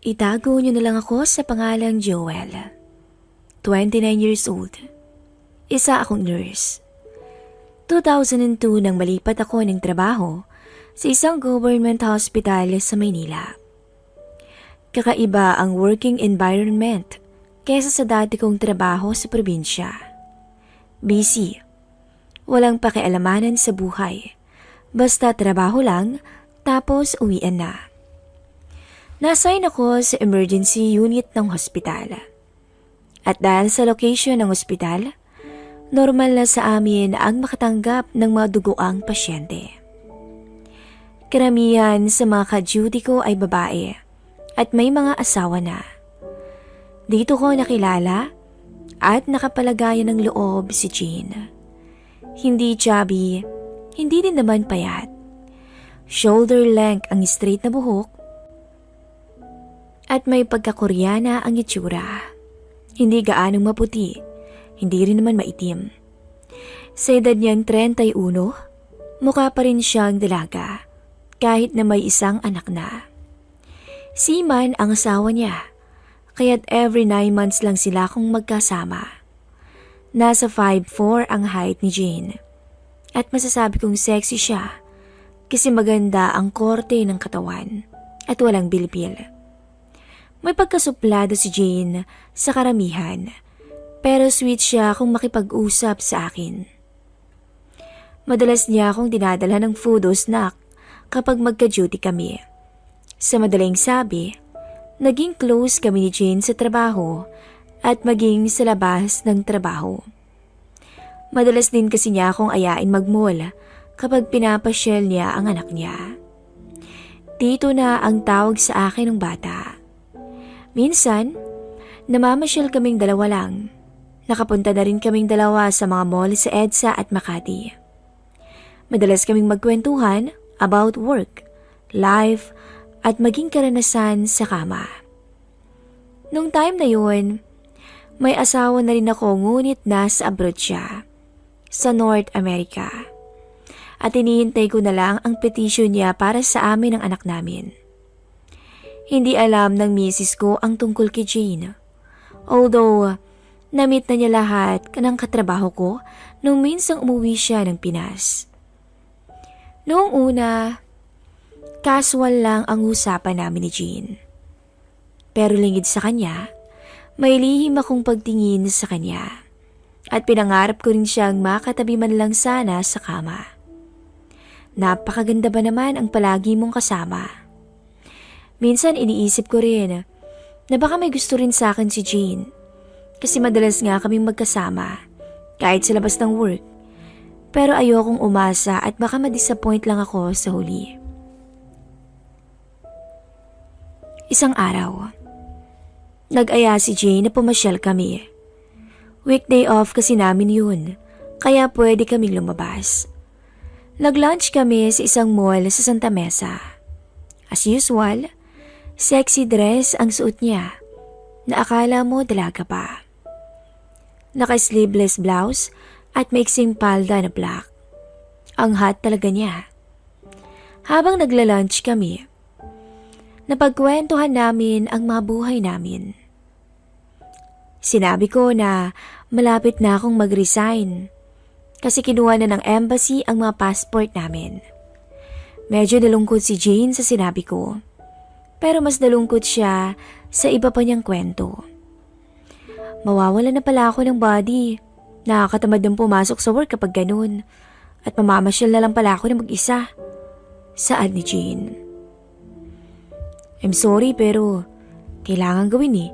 Itago niyo na lang ako sa pangalang Joel. 29 years old. Isa akong nurse. 2002 nang malipat ako ng trabaho sa isang government hospital sa Maynila. Kakaiba ang working environment kaysa sa dati kong trabaho sa probinsya. Busy. Walang pakialamanan sa buhay. Basta trabaho lang, tapos uwian na. Nassign ako sa emergency unit ng hospital. At dahil sa location ng hospital, normal na sa amin ang makatanggap ng mga dugoang pasyente. Karamihan sa mga ka-duty ko ay babae at may mga asawa na. Dito ko nakilala at nakapalagayan ng loob si Jean. Hindi chubby, hindi din naman payat. Shoulder length ang straight na buhok at may pagkakoreana ang itsura. Hindi gaanong maputi, hindi rin naman maitim. Sa edad niyang 31, mukha pa rin siyang dalaga kahit na may isang anak na. Seaman ang asawa niya, kaya't every 9 months lang sila kung magkasama. Nasa 5'4" ang height ni Jane at masasabi kong sexy siya kasi maganda ang korte ng katawan at walang bilbil. May pagkasuplado si Jane sa karamihan, pero sweet siya kung makipag-usap sa akin. Madalas niya akong dinadala ng food o snack kapag magka-duty kami. Sa madaling sabi, naging close kami ni Jane sa trabaho at maging sa labas ng trabaho. Madalas din kasi niya akong ayain mag-mall kapag pinapasyal niya ang anak niya. Tito na ang tawag sa akin ng bata. Minsan, namamasyal kaming dalawa lang. Nakapunta na rin kaming dalawa sa mga mall sa EDSA at Makati. Madalas kaming magkwentuhan about work, life, at maging karanasan sa kama. Nung time na yun, may asawa na rin ako ngunit nasa abroad siya, sa North America. At hinihintay ko na lang ang petition niya para sa amin ng anak namin. Hindi alam ng misis ko ang tungkol kay Jane. Although, na-meet na niya lahat ng katrabaho ko nung minsang umuwi siya ng Pinas. Noong una, casual lang ang usapan namin ni Jane. Pero lingid sa kanya, may lihim akong pagtingin sa kanya. At pinangarap ko rin siyang makatabi man lang sana sa kama. Napakaganda ba naman ang palagi mong kasama? Minsan iniisip ko rin na baka may gusto rin sa akin si Jane. Kasi madalas nga kaming magkasama kahit sa labas ng work. Pero ayokong umasa at baka ma-disappoint lang ako sa huli. Isang araw, nag-aya si Jane na pumasyal kami. Weekday off kasi namin yun, kaya pwede kaming lumabas. Nag-lunch kami sa isang mall sa Santa Mesa. As usual, sexy dress ang suot niya na akala mo dalaga pa. Naka-sleeveless blouse at maiksing palda na black. Ang hot talaga niya. Habang nagla-lunch kami, napagkwentuhan namin ang mga buhay namin. Sinabi ko na malapit na akong mag-resign kasi kinuha na ng embassy ang mga passport namin. Medyo nalungkot si Jane sa sinabi ko. Pero mas nalungkot siya sa iba pa niyang kwento. Mawawala na pala ako ng body. Nakakatamad ng pumasok sa work kapag ganun. At mamamasyal na lang pala ako na mag-isa. Saad ni Jane. I'm sorry pero kailangan gawin eh.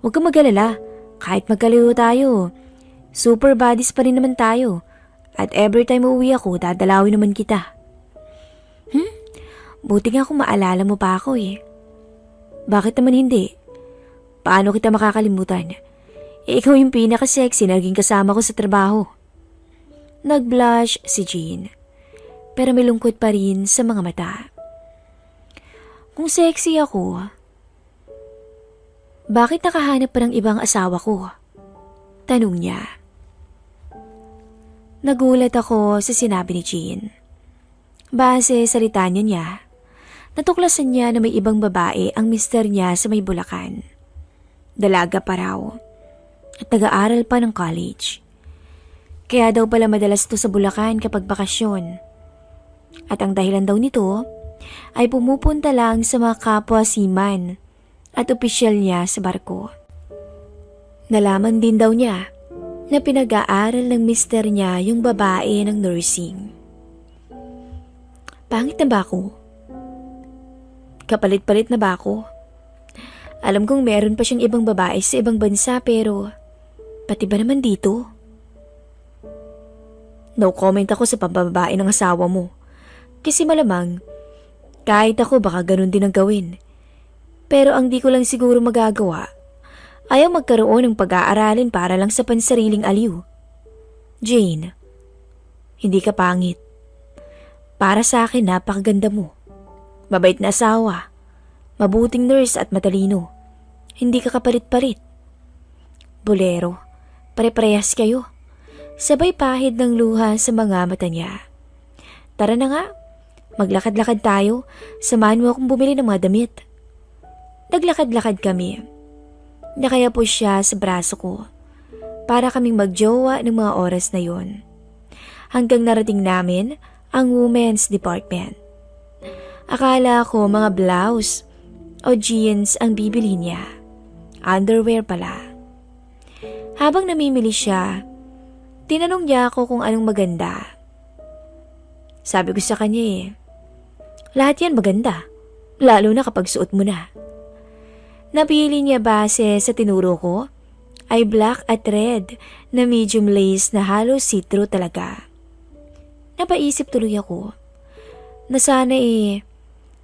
Huwag kang mag-alala. Kahit magkalayo tayo, super buddies pa rin naman tayo. At every time uuwi ako, dadalawin naman kita. Buti nga kung maalala mo pa ako eh. Bakit naman hindi? Paano kita makakalimutan? Ikaw yung pinaka-sexy na naging kasama ko sa trabaho. Nag-blush si Jean, pero may lungkot pa rin sa mga mata. Kung sexy ako, bakit nakahanap pa ng ibang asawa ko? Tanong niya. Nagulat ako sa sinabi ni Jean. Base sa litanya niya, Natuklasan niya na may ibang babae ang mister niya sa may Bulacan. Dalaga pa raw at nag-aaral pa ng college. Kaya daw pala madalas to sa Bulacan kapag bakasyon. At ang dahilan daw nito ay pumupunta lang sa mga kapwa seaman at opisyal niya sa barko. Nalaman din daw niya na pinag-aaral ng mister niya yung babae ng nursing. Pangit na ba ako? Kapalit-palit na ba ako? Alam kong meron pa siyang ibang babae sa ibang bansa pero pati ba naman dito? No comment ako sa pambabae ng asawa mo. Kasi malamang kahit ako baka ganun din ang gawin. Pero ang di ko lang siguro magagawa, ayaw magkaroon ng pag-aaralin para lang sa pansariling aliw. Jane, hindi ka pangit. Para sa akin napakaganda mo. Mabait na asawa, mabuting nurse at matalino. Hindi ka kapalit-palit. Bolero, pare-parehas kayo. Sabay pahid ng luha sa mga mata niya. Tara na nga, maglakad-lakad tayo. Samahan mo akong bumili ng mga damit. Naglakad-lakad kami. Nakaya po siya sa braso ko para kaming magjowa ng mga oras na yon. Hanggang narating namin ang women's department. Akala ko mga blouse o jeans ang bibili niya. Underwear pala. Habang namimili siya, tinanong niya ako kung anong maganda. Sabi ko sa kanya lahat yan maganda, lalo na kapag suot mo na. Napili niya base sa tinuro ko ay black at red na medium lace na halos see-through talaga. Napaisip tuloy ako na sana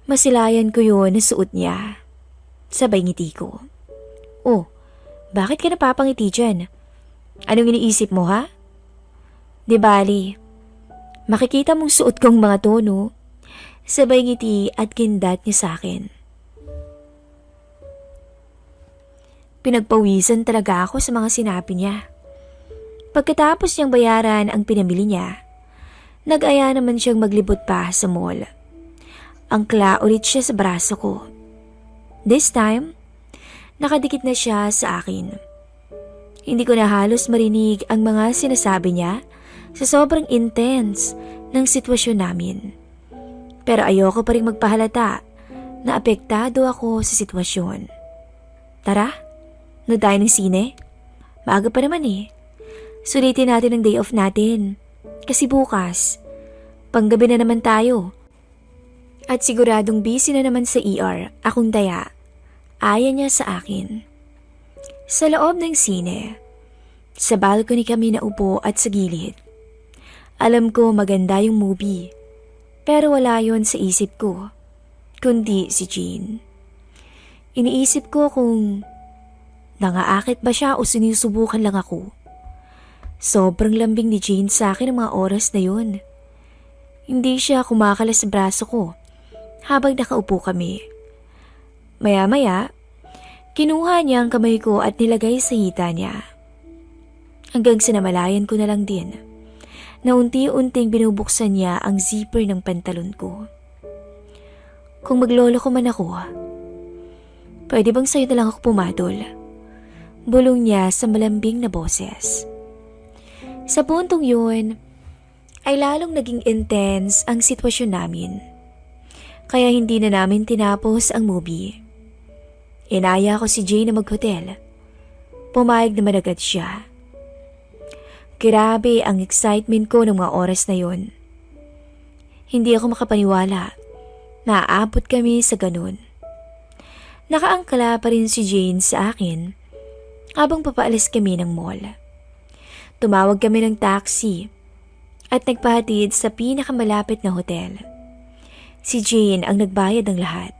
masilayan ko yun na suot niya. Sabay ngiti ko. Oh, bakit ka napapangiti dyan? Anong iniisip mo ha? Di bali, makikita mong suot kong mga tono. Sabay ngiti at kindat niya sa akin. Pinagpawisan talaga ako sa mga sinabi niya. Pagkatapos niyang bayaran ang pinamili niya, nag-aya naman siyang maglibot pa sa mall. Angkla ulit siya sa braso ko. This time, nakadikit na siya sa akin. Hindi ko na halos marinig ang mga sinasabi niya sa sobrang intense ng sitwasyon namin. Pero ayoko pa rin magpahalata na apektado ako sa sitwasyon. Tara, no tayo ng sine? Maaga pa naman Sulitin natin ang day off natin. Kasi bukas, panggabi na naman tayo. At siguradong busy na naman sa ER, akong daya. Aya niya sa akin. Sa loob ng sine, sa balcony kami naupo at sa gilid. Alam ko maganda yung movie, pero wala yon sa isip ko, kundi si Jean. Iniisip ko kung nangaakit ba siya o sinusubukan lang ako. Sobrang lambing ni Jean sa akin ang mga oras na yun. Hindi siya kumakalas sa braso ko habang nakaupo kami. Maya-maya, kinuha niya ang kamay ko at nilagay sa hita niya. Hanggang sa namalayan ko na lang din na unti-unting binubuksan niya ang zipper ng pantalon ko. Kung maglolo ko man ako, pwede bang sa'yo na lang ako pumadol? Bulong niya sa malambing na boses. Sa puntong yun, ay lalong naging intense ang sitwasyon namin. Kaya hindi na namin tinapos ang movie. Inaya ko si Jay na mag-hotel. Pumayag naman agad siya. Grabe ang excitement ko ng mga oras na yon. Hindi ako makapaniwala na aabot kami sa ganun. Nakaangkala pa rin si Jane sa akin habang papaalis kami ng mall. Tumawag kami ng taxi at nagpahatid sa pinakamalapit na hotel. Si Jane ang nagbayad ng lahat.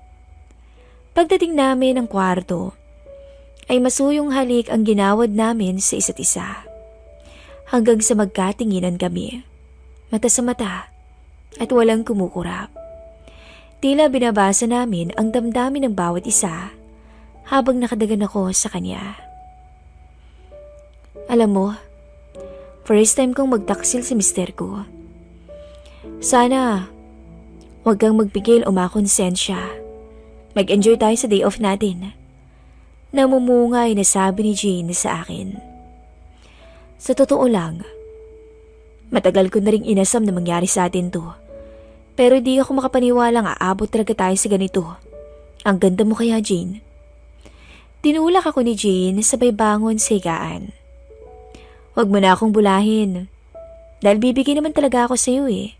Pagdating namin ng kwarto, ay masuyong halik ang ginawad namin sa isa't isa. Hanggang sa magkatinginan kami, mata sa mata at walang kumukurap. Tila binabasa namin ang damdamin ng bawat isa habang nakadagan ako sa kanya. Alam mo, first time kong magtaksil sa mister ko. Sana Huwag kang magpigil o makonsensya. Mag-enjoy tayo sa day off natin. Namumungay na sabi ni Jane sa akin. Sa totoo lang, matagal ko na ring inasam na mangyari sa atin to. Pero di ako makapaniwalang aabot talaga tayo sa ganito. Ang ganda mo kaya, Jane. Tinulak ako ni Jane sabay bangon sa higaan. Huwag mo na akong bulahin. Dahil bibigay naman talaga ako sa iyo eh.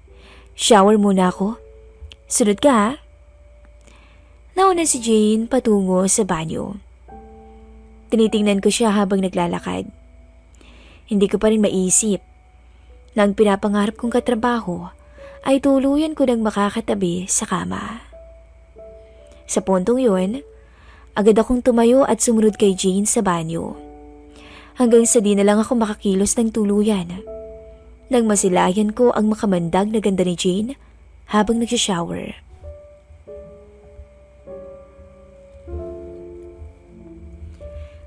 Shower muna ako. Sunod ka ha? Nauna si Jane patungo sa banyo. Tinitingnan ko siya habang naglalakad. Hindi ko pa rin maisip na ang pinapangarap kong katrabaho ay tuluyan ko nang makakatabi sa kama. Sa puntong yun, agad akong tumayo at sumunod kay Jane sa banyo. Hanggang sa di na lang ako makakilos ng tuluyan. Nang masilayan ko ang makamandag na ganda ni Jane habang nagsishower.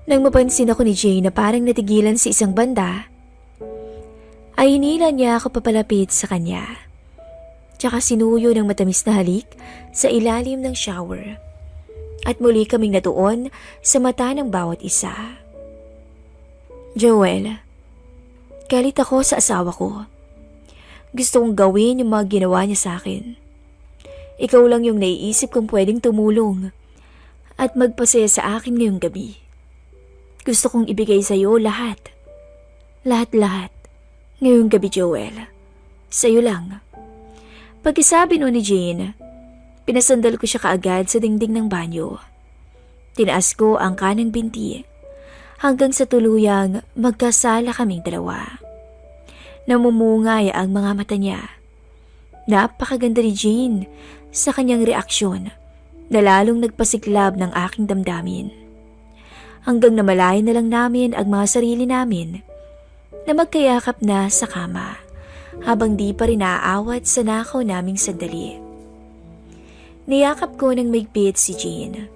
Nang mapansin ako ni Jane na parang natigilan sa isang banda, ay hinila niya ako papalapit sa kanya. Tsaka sinuyo ng matamis na halik sa ilalim ng shower. At muli kaming natuon sa mata ng bawat isa. Joel, galit ako sa asawa ko. Gusto kong gawin yung mga ginawa niya sa akin. Ikaw lang yung naiisip kong pwedeng tumulong at magpasaya sa akin ngayong gabi. Gusto kong ibigay sa iyo lahat. Lahat-lahat. Ngayong gabi, Joel. Sa'yo lang. Pagkasabi ni Jane, pinasandal ko siya kaagad sa dingding ng banyo. Tinaas ko ang kanang binti hanggang sa tuluyang magkasala kaming dalawa. Namumungay ang mga mata niya. Napakaganda ni Jane sa kanyang reaksyon na lalong nagpasiklab ng aking damdamin. Hanggang namalayan na lang namin ang mga sarili namin na magkayakap na sa kama habang di pa rin naaawat sa nakaw naming sandali. Niyakap ko ng maigpit si Jane.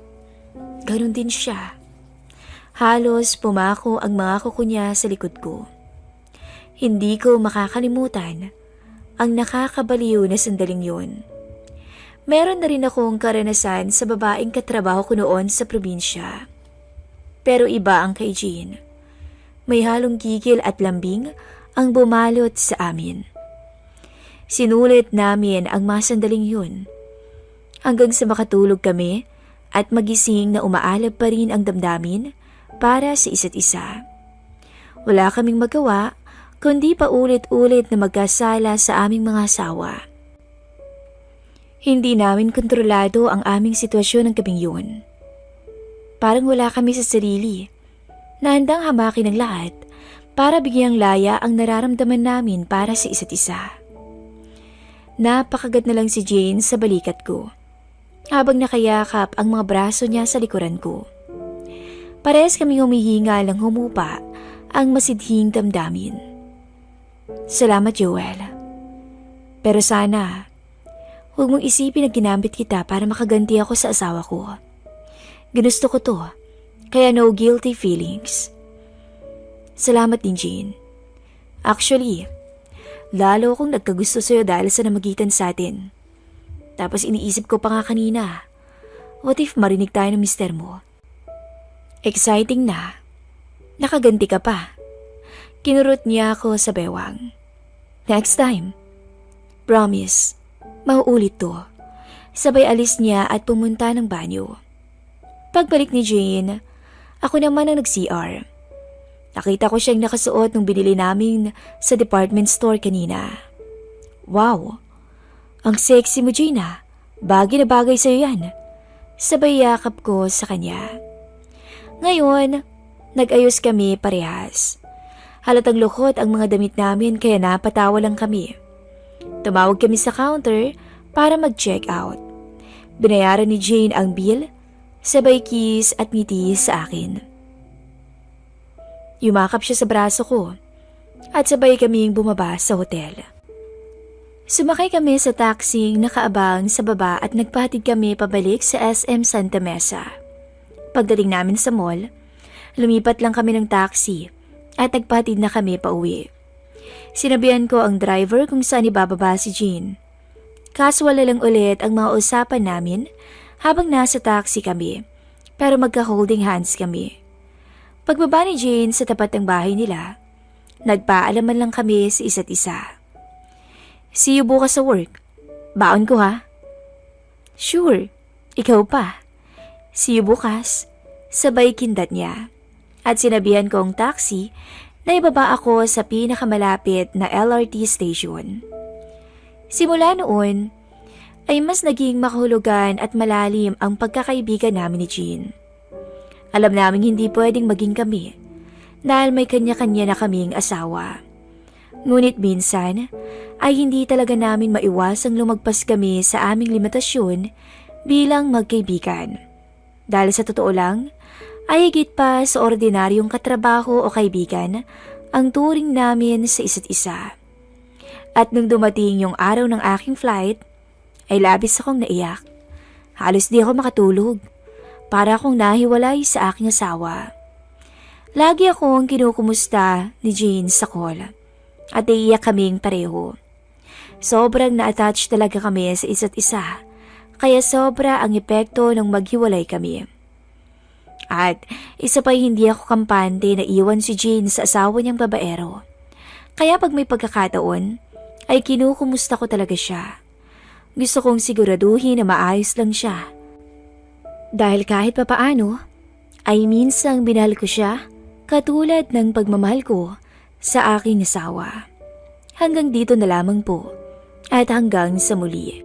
Ganon din siya. Halos pumako ang mga kuko niya sa likod ko. Hindi ko makakalimutan ang nakakabaliw na sandaling yun. Meron na rin akong karanasan sa babaeng katrabaho ko noon sa probinsya. Pero iba ang kay Jane. May halong gigil at lambing ang bumalot sa amin. Sinulit namin ang mga sandaling yun. Hanggang sa makatulog kami at magising na umaalab pa rin ang damdamin para sa isa't isa. Wala kaming magawa kundi pa ulit-ulit na magkasala sa aming mga asawa. Hindi namin kontrolado ang aming sitwasyon ng gabing yun. Parang wala kami sa sarili na handang hamakin ng lahat para bigyang laya ang nararamdaman namin para sa isa't isa. Napakagat na lang si Jane sa balikat ko habang nakayakap ang mga braso niya sa likuran ko. Parehas kaming humihinga lang humupa ang masidhing damdamin. Salamat, Joel. Pero sana, huwag mong isipin na ginamit kita para makaganti ako sa asawa ko. Ginusto ko to, kaya no guilty feelings. Salamat din, Jane. Actually, lalo akong nagkagusto sa'yo dahil sa namagitan sa atin. Tapos iniisip ko pa nga kanina, what if marinig tayo ng mister mo? Exciting na. Nakaganti ka pa. Kinurot niya ako sa bewang. Next time. Promise, mauulit to. Sabay alis niya at pumunta ng banyo. Pagbalik ni Jane, ako naman ang nag-CR. Nakita ko siyang nakasuot nung binili namin sa department store kanina. Wow! Ang sexy mo, Jane ah. Bagay na bagay sa'yo yan. Sabay yakap ko sa kanya. Ngayon, nag-ayos kami parehas. Halatang lukot ang mga damit namin kaya napatawa lang kami. Tumawag kami sa counter para mag-check out. Binayaran ni Jane ang bill, sabay kiss at ngiti sa akin. Yumakap siya sa braso ko at sabay kaming bumaba sa hotel. Sumakay kami sa taxi nakaabang sa baba at nagpahatid kami pabalik sa SM Santa Mesa. Pagdating namin sa mall, lumipat lang kami ng taxi at nagpahatid na kami pauwi. Sinabihan ko ang driver kung saan ibababa si Jean. Casual na lang ulit ang mga usapan namin habang nasa taxi kami, pero magka-holding hands kami. Pagbaba ni Jane sa tapat ng bahay nila, nagpaalaman lang kami sa isa't isa. See you bukas sa work. Baon ko ha? Sure, ikaw pa. See you bukas. Sabay kindat niya. At sinabihan ko ang taxi na ibaba ako sa pinakamalapit na LRT station. Simula noon, ay mas naging makahulugan at malalim ang pagkakaibigan namin ni Jean. Alam namin hindi pwedeng maging kami dahil may kanya-kanya na kaming asawa. Ngunit minsan ay hindi talaga namin maiwasang lumagpas kami sa aming limitasyon bilang magkaibigan. Dahil sa totoo lang, ay higit pa sa ordinaryong katrabaho o kaibigan ang turing namin sa isa't isa. At nung dumating yung araw ng aking flight, ay labis akong naiyak. Halos di ako makatulog. Para akong nahiwalay sa aking asawa. Lagi akong kinukumusta ni Jane sa call. At iiyak kaming pareho. Sobrang na-attach talaga kami sa isa't isa. Kaya sobra ang epekto nung maghiwalay kami. At isa pa hindi ako kampante na iwan si Jane sa asawa niyang babaero. Kaya pag may pagkakataon, ay kinukumusta ko talaga siya. Gusto kong siguraduhin na maayos lang siya. Dahil kahit papaano, ay minsang binahal ko siya katulad ng pagmamahal ko sa aking asawa. Hanggang dito na lamang po at hanggang sa muli.